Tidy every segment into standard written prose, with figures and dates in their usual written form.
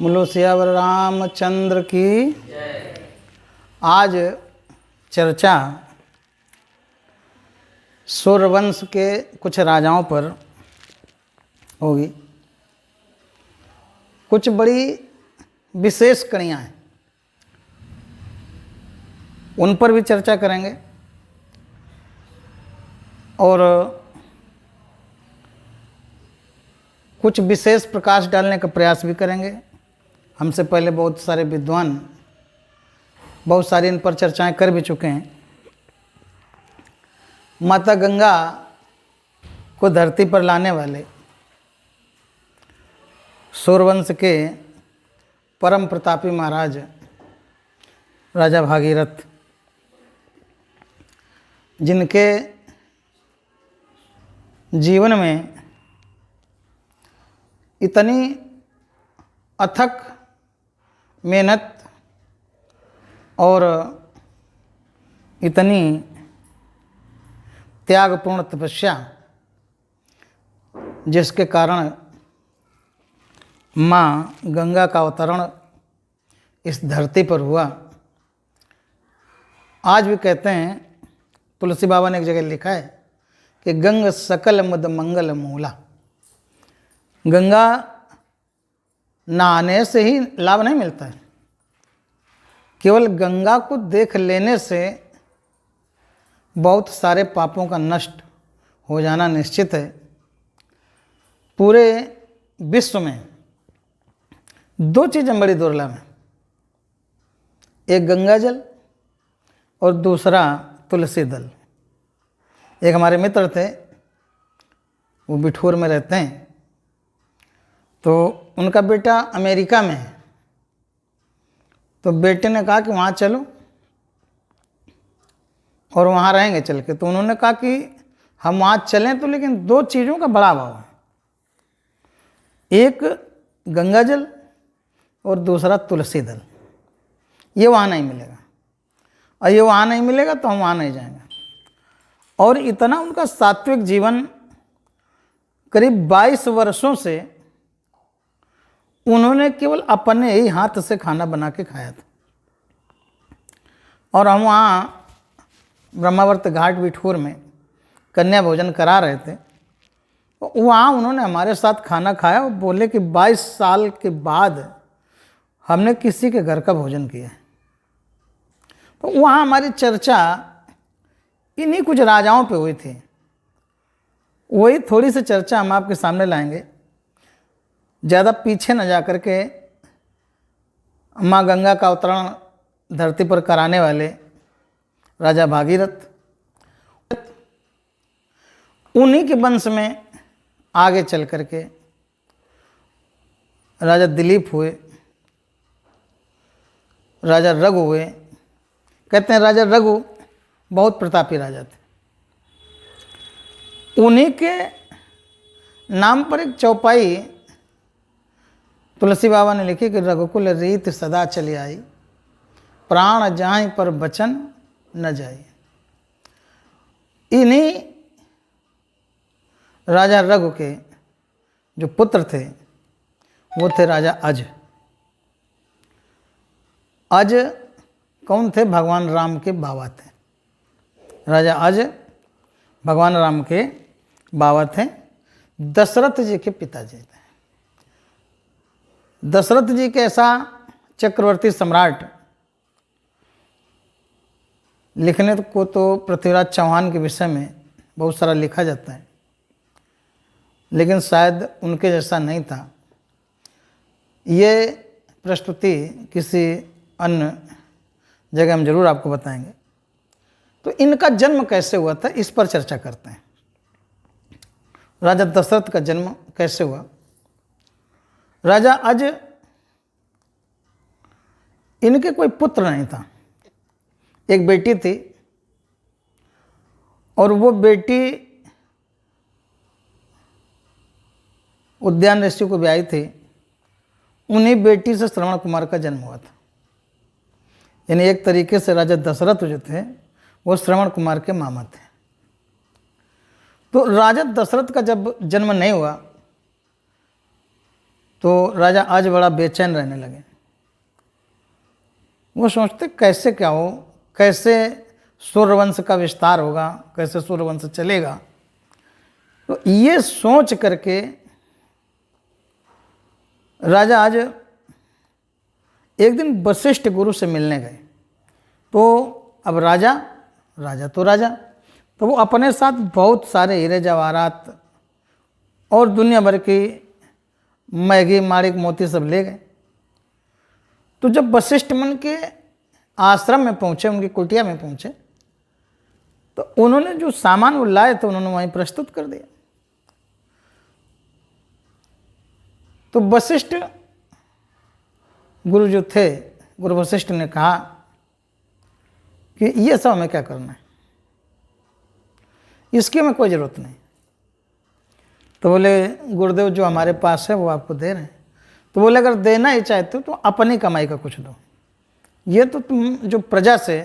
बोलो सियावर रामचंद्र की। आज चर्चा सूर्यवंश के कुछ राजाओं पर होगी। कुछ बड़ी विशेष कड़ियाँ हैं, उन पर भी चर्चा करेंगे और कुछ विशेष प्रकाश डालने का प्रयास भी करेंगे। हमसे पहले बहुत सारे विद्वान बहुत सारी इन पर चर्चाएं कर भी चुके हैं। माता गंगा को धरती पर लाने वाले सूर्यवंश के परम प्रतापी महाराज राजा भागीरथ, जिनके जीवन में इतनी अथक मेहनत और इतनी त्यागपूर्ण तपस्या, जिसके कारण माँ गंगा का अवतरण इस धरती पर हुआ। आज भी कहते हैं, तुलसी बाबा ने एक जगह लिखा है कि गंग सकल मुद मंगल मूला। गंगा नहाने से ही लाभ नहीं मिलता है, केवल गंगा को देख लेने से बहुत सारे पापों का नष्ट हो जाना निश्चित है। पूरे विश्व में दो चीज़ें बड़ी दुर्लभ हैं, एक गंगा जल और दूसरा तुलसी दल। एक हमारे मित्र थे, वो बिठूर में रहते हैं, तो उनका बेटा अमेरिका में है। तो बेटे ने कहा कि वहाँ चलो और वहाँ रहेंगे चल के। तो उन्होंने कहा कि हम वहाँ चलें तो, लेकिन दो चीज़ों का बड़ा अभाव है, एक गंगा जल और दूसरा तुलसी दल। ये वहाँ नहीं मिलेगा, और ये वहाँ नहीं मिलेगा तो हम वहाँ नहीं जाएंगे। और इतना उनका सात्विक जीवन, करीब 22 वर्षों से उन्होंने केवल अपने ही हाथ से खाना बना के खाया था। और हम वहाँ ब्रह्मावर्त घाट बिठूर में कन्या भोजन करा रहे थे, तो वहाँ उन्होंने हमारे साथ खाना खाया और बोले कि 22 साल के बाद हमने किसी के घर का भोजन किया है। तो वहाँ हमारी चर्चा इन्हीं कुछ राजाओं पे हुई थी। वही थोड़ी सी चर्चा हम आपके सामने लाएंगे, ज़्यादा पीछे न जा कर के। माँ गंगा का अवतरण धरती पर कराने वाले राजा भागीरथ, उन्हीं के वंश में आगे चल कर के राजा दिलीप हुए, राजा रघु हुए। कहते हैं राजा रघु बहुत प्रतापी राजा थे। उन्हीं के नाम पर एक चौपाई तुलसी बाबा ने लिखी कि रघुकुल रीत सदा चली आई, प्राण जाए पर बचन न जाए। इन्हीं राजा रघु के जो पुत्र थे वो थे राजा अज। अज कौन थे? भगवान राम के बाबा थे। राजा अज भगवान राम के बाबा थे, दशरथ जी के पिताजी थे। दशरथ जी के ऐसा चक्रवर्ती सम्राट लिखने को तो पृथ्वीराज चौहान के विषय में बहुत सारा लिखा जाता है, लेकिन शायद उनके जैसा नहीं था। ये प्रस्तुति किसी अन्य जगह हम जरूर आपको बताएंगे। तो इनका जन्म कैसे हुआ था, इस पर चर्चा करते हैं। राजा दशरथ का जन्म कैसे हुआ? राजा अज, इनके कोई पुत्र नहीं था, एक बेटी थी, और वो बेटी उद्यान ऋषि को ब्याही थी। उन्हीं बेटी से श्रवण कुमार का जन्म हुआ था। यानी एक तरीके से राजा दशरथ जो थे वो श्रवण कुमार के मामा थे। तो राजा दशरथ का जब जन्म नहीं हुआ तो राजा आज बड़ा बेचैन रहने लगे। वो सोचते कैसे क्या हो, कैसे सूर्यवंश का विस्तार होगा, कैसे सूर्यवंश चलेगा। तो ये सोच करके राजा आज एक दिन वशिष्ठ गुरु से मिलने गए। तो अब राजा तो राजा, तो वो अपने साथ बहुत सारे हीरे जवाहरात और दुनिया भर की मैगी माणिक मोती सब ले गए। तो जब वशिष्ठ मन के आश्रम में पहुँचे, उनकी कुटिया में पहुँचे, तो उन्होंने जो सामान वो लाए थे उन्होंने वहीं प्रस्तुत कर दिया। तो वशिष्ठ गुरु जो थे, गुरु वशिष्ठ ने कहा कि ये सब हमें क्या करना है, इसकी हमें कोई ज़रूरत नहीं। तो बोले गुरुदेव जो हमारे पास है वो आपको दे रहे हैं। तो बोले अगर देना ही चाहते हो तो अपनी कमाई का कुछ दो, ये तो तुम जो प्रजा से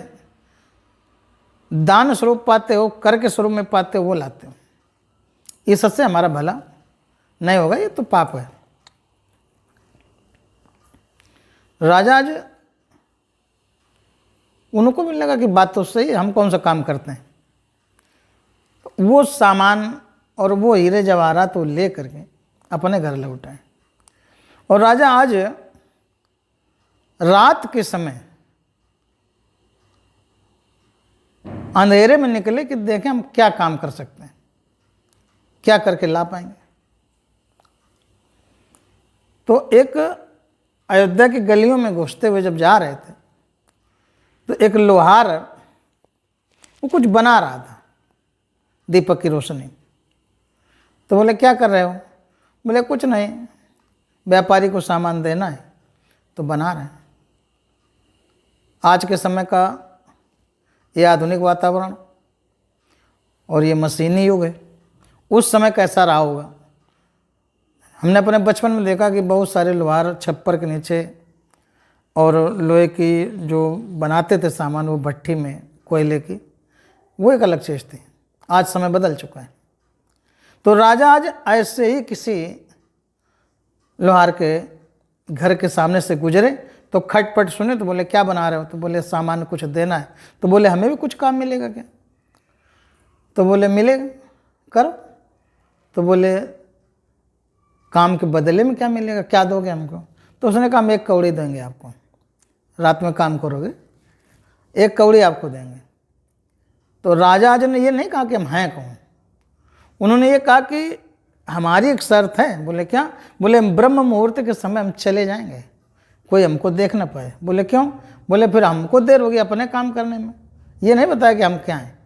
दान स्वरूप पाते हो, कर के स्वरूप में पाते हो, वो लाते हो, इससे हमारा भला नहीं होगा, ये तो पाप है। राजा आज उनको भी लगा कि बात तो सही है, हम कौन सा काम करते हैं। तो वो सामान और वो हीरे जवाहरात तो ले करके अपने घर लौटाए। और राजा आज रात के समय अंधेरे में निकले कि देखें हम क्या काम कर सकते हैं, क्या करके ला पाएंगे। तो एक अयोध्या की गलियों में घुसते हुए जब जा रहे थे तो एक लोहार वो कुछ बना रहा था दीपक की रोशनी। तो बोले क्या कर रहे हो? बोले कुछ नहीं, व्यापारी को सामान देना है तो बना रहे हैं। आज के समय का ये आधुनिक वातावरण और ये मशीनी युग है, उस समय कैसा रहा होगा। हमने अपने बचपन में देखा कि बहुत सारे लोहार छप्पर के नीचे और लोहे की जो बनाते थे सामान वो भट्ठी में कोयले की, वो एक अलग चीज़ थी। आज समय बदल चुका है। तो राजा आज ऐसे ही किसी लोहार के घर के सामने से गुजरे तो खटपट सुने तो बोले क्या बना रहे हो? तो बोले सामान कुछ देना है। तो बोले हमें भी कुछ काम मिलेगा क्या? तो बोले मिलेगा, करो। तो बोले काम के बदले में क्या मिलेगा, क्या दोगे हमको? तो उसने कहा हम 1 कौड़ी देंगे आपको, रात में काम करोगे 1 कौड़ी आपको देंगे। तो राजा आज ने ये नहीं कहा कि हम हैं कौन, उन्होंने ये कहा कि हमारी एक शर्त है। बोले क्या? बोले ब्रह्म मुहूर्त के समय हम चले जाएंगे, कोई हमको देख ना पाए। बोले क्यों? बोले फिर हमको देर होगी अपने काम करने में, ये नहीं बताया कि हम क्या हैं।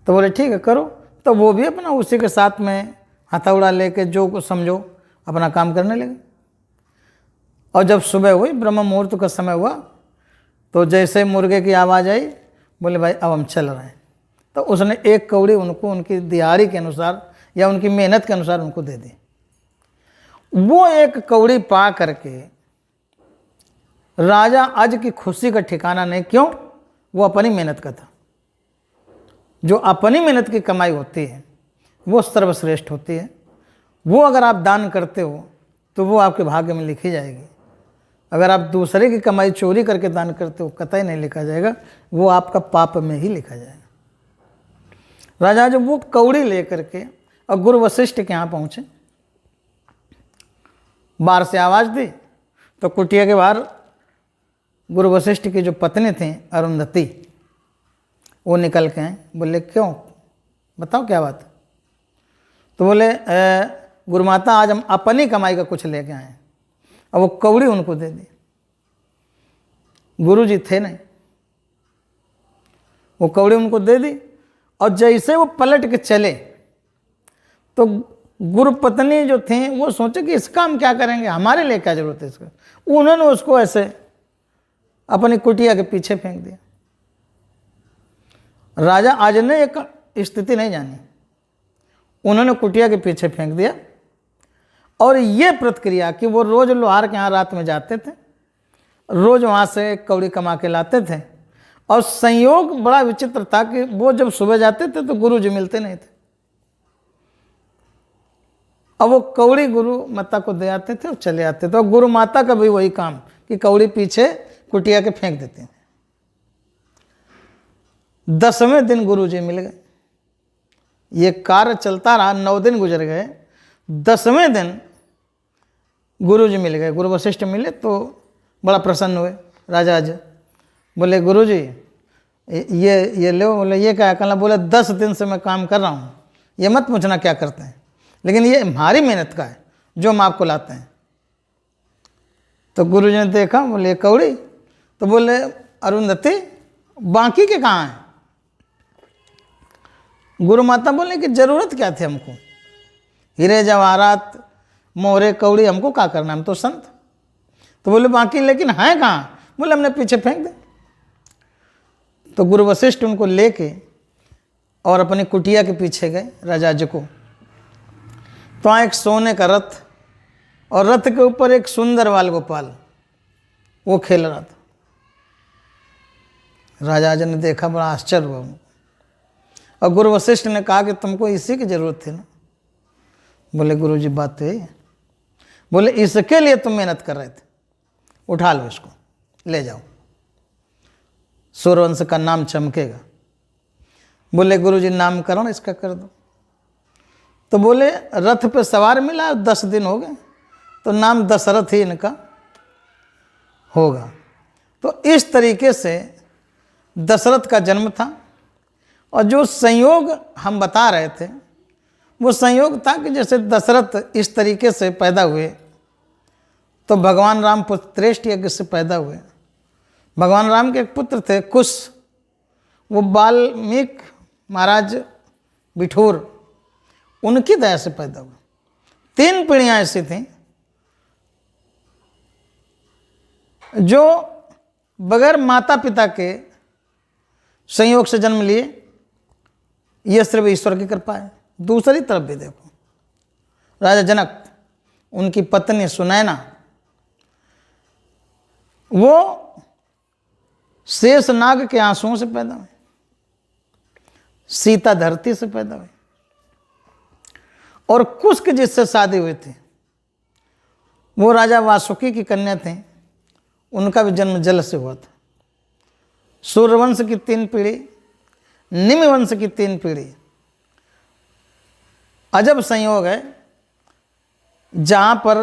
तो बोले ठीक है करो। तो वो भी अपना उसी के साथ में हथौड़ा लेके जो कुछ समझो अपना काम करने लगे। और जब सुबह हुई, ब्रह्म मुहूर्त का समय हुआ, तो जैसे मुर्गे की आवाज़ आई, बोले भाई अब हम चल रहे हैं। तो उसने 1 कौड़ी उनको उनकी दिहाड़ी के अनुसार या उनकी मेहनत के अनुसार उनको दे दी। वो 1 कौड़ी पा करके राजा आज की खुशी का ठिकाना नहीं। क्यों? वो अपनी मेहनत का था। जो अपनी मेहनत की कमाई होती है वो सर्वश्रेष्ठ होती है। वो अगर आप दान करते हो तो वो आपके भाग्य में लिखी जाएगी। अगर आप दूसरे की कमाई चोरी करके दान करते हो कतई नहीं लिखा जाएगा, वो आपका पाप में ही लिखा जाएगा। राजा जब वो कौड़ी लेकर के और गुरु वशिष्ठ के यहाँ पहुँचे, बाहर से आवाज़ दी तो कुटिया के बाहर गुरु वशिष्ठ की जो पत्नी थी अरुंधति, वो निकल के आए। बोले क्यों, बताओ क्या बात? तो बोले गुरु माता आज हम अपनी कमाई का कुछ लेके आए। और वो कौड़ी उनको दे दी। गुरु जी थे नहीं, वो कौड़ी उनको दे दी। और जैसे वो पलट के चले तो गुरु पत्नी जो थी वो सोचे कि इसका हम क्या करेंगे, हमारे लिए क्या जरूरत है इसका। उन्होंने उसको ऐसे अपनी कुटिया के पीछे फेंक दिया। राजा आज ने एक स्थिति नहीं जानी, उन्होंने कुटिया के पीछे फेंक दिया। और ये प्रतिक्रिया कि वो रोज लोहार के यहाँ रात में जाते थे, रोज वहाँ से कौड़ी कमा के लाते थे। और संयोग बड़ा विचित्र था कि वो जब सुबह जाते थे तो गुरु जी मिलते नहीं थे। अब वो कौड़ी गुरु माता को दे आते थे और चले आते थे, और गुरु माता का भी वही काम कि कौड़ी पीछे कुटिया के फेंक देते थे। 10वें दिन गुरु जी मिल गए। ये कार्य चलता रहा, 9 दिन गुजर गए। 10वें दिन गुरु जी मिल गए, गुरु वशिष्ठ मिले तो बड़ा प्रसन्न हुए राजा जी। बोले गुरु जी ये लो। बोले ये क्या कहना? बोले 10 दिन से मैं काम कर रहा हूँ, ये मत पूछना क्या करते हैं, लेकिन ये हमारी मेहनत का है जो हम आपको लाते हैं। तो गुरु जी ने देखा, बोले कौड़ी? तो बोले अरुंधति बाकी के कहाँ हैं? गुरु माता बोले कि जरूरत क्या थी हमको, हीरे जवाहरात मोहरे कौड़ी हमको क्या करना, हम तो संत। तो बोले बाकी लेकिन हैं कहाँ? बोले हमने पीछे फेंक दे। तो गुरु वशिष्ठ उनको लेके और अपनी कुटिया के पीछे गए राजा जी को। तो वहाँ एक सोने का रथ, और रथ के ऊपर एक सुंदर बाल गोपाल वो खेल रहा था। राजा जी ने देखा, बड़ा आश्चर्य हुआ। और गुरु वशिष्ठ ने कहा कि तुमको इसी की जरूरत थी ना? बोले गुरु जी बात तो यही है। बोले इसके लिए तुम मेहनत कर रहे थे, उठा लो इसको, ले जाओ, सूर्यवंश का नाम चमकेगा। बोले गुरु जी नामकरण इसका कर दो। तो बोले रथ पे सवार मिला, 10 दिन हो गए, तो नाम दशरथ ही इनका होगा। तो इस तरीके से दशरथ का जन्म था। और जो संयोग हम बता रहे थे वो संयोग था कि जैसे दशरथ इस तरीके से पैदा हुए तो भगवान राम पुत्रेष्ट यज्ञ से पैदा हुए। भगवान राम के एक पुत्र थे कुश, वो वाल्मीकि महाराज बिठूर, उनकी दया से पैदा हुए। 3 पीढ़ियाँ ऐसी थीं जो बगैर माता पिता के संयोग से जन्म लिए। यह सिर्फ ईश्वर की कृपा है। दूसरी तरफ भी देखो, राजा जनक, उनकी पत्नी सुनैना, वो शेष नाग के आंसुओं से पैदा हुई, सीता धरती से पैदा हुई। और कुश की जिससे शादी हुई थी वो राजा वासुकी की कन्या थी, उनका भी जन्म जल से हुआ था। सूर्यवंश की 3 पीढ़ी, निम्न वंश की 3 पीढ़ी। अजब संयोग है, जहाँ पर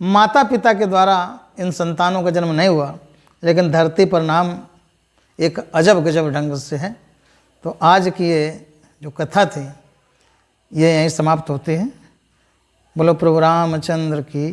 माता पिता के द्वारा इन संतानों का जन्म नहीं हुआ, लेकिन धरती पर नाम एक अजब गजब ढंग से है। तो आज की ये जो कथा थी ये यहीं समाप्त होती है। बोलो प्रभु रामचंद्र की